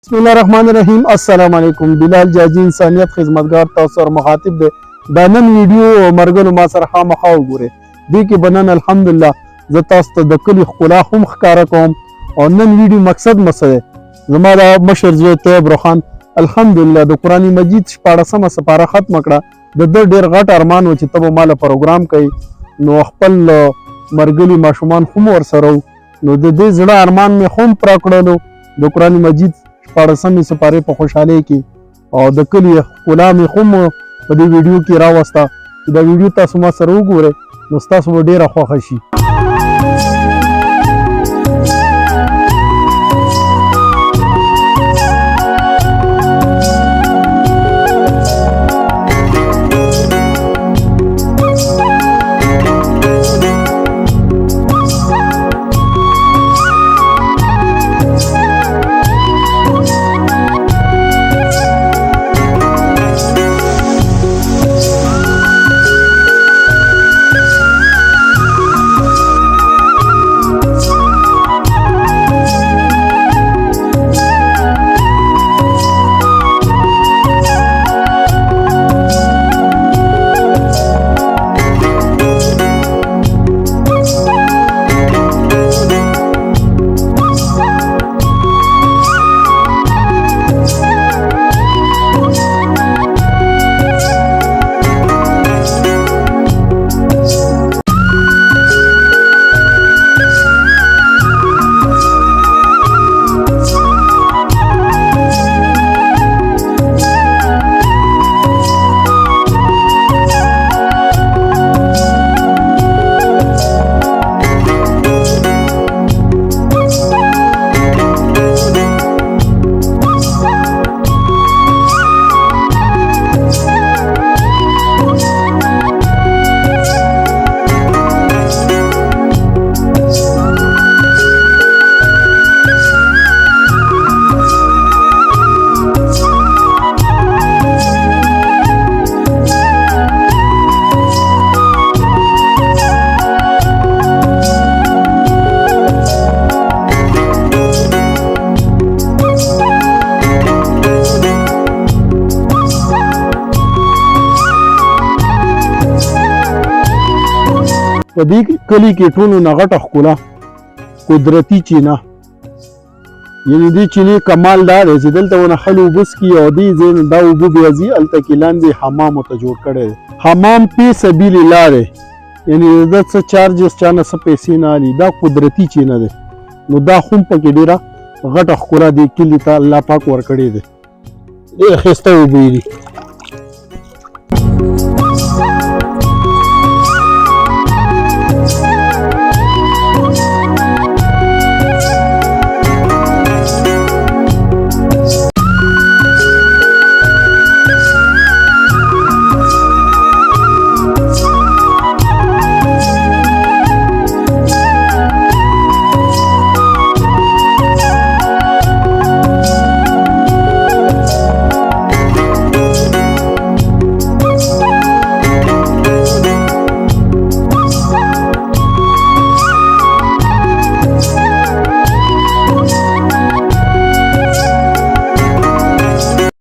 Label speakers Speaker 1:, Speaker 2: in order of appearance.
Speaker 1: بسم الله الرحمن الرحیم. السلام علیکم. بلال جاجی انسانیت خدمتگار تاسو سره مخاطب دی. دا نن ویډیو مرګلو ما سره خامخا وګورئ. دې کې به نن الحمدلله زه تاسو ته د کلي ښکلا هم ښکاره کوم او نن ویډیو مقصد مو څه دی. زما د مشر زوی طیب روخان الحمدلله د قرآن مجید 14مه سپاره ختمه کړه. د ده ډېر غټ ارمان و چې ته به ماله پروګرام کوي، نو خپل مرګلي ماشومان هم ورسره وو، نو د دې زړه ارمان مې هم پوره کړلو د قرآن مجید 14مې سپارې په خوشحالۍ کې، او د کلي ښکلا مې هم په دې ویډیو کې راوسته. چې دا ویډیو تاسو ما سره وګورئ نو ستاسو به ډېره خوښه شي. په دې کلي کې ټولو نه غټه ښکلا قدرتي چینه، یعنې دې چینې کمال دا دی چې دلته ونه خلک اوبه څښي او دې ځای نه دا اوبه بیا ځي هلته کې لاندې حمام ورته جوړ کړی دی. حمام فی سبیل الله دی، یعنې د ده څه چارجز چا نه څه پیسې نه اخلي، دا قدرتي چینه دی. نو دا هم پکې ډېره غټه ښکلا دې کلي ته الله پاک ورکړې دی. ډېرې ښایسته اوبه دي.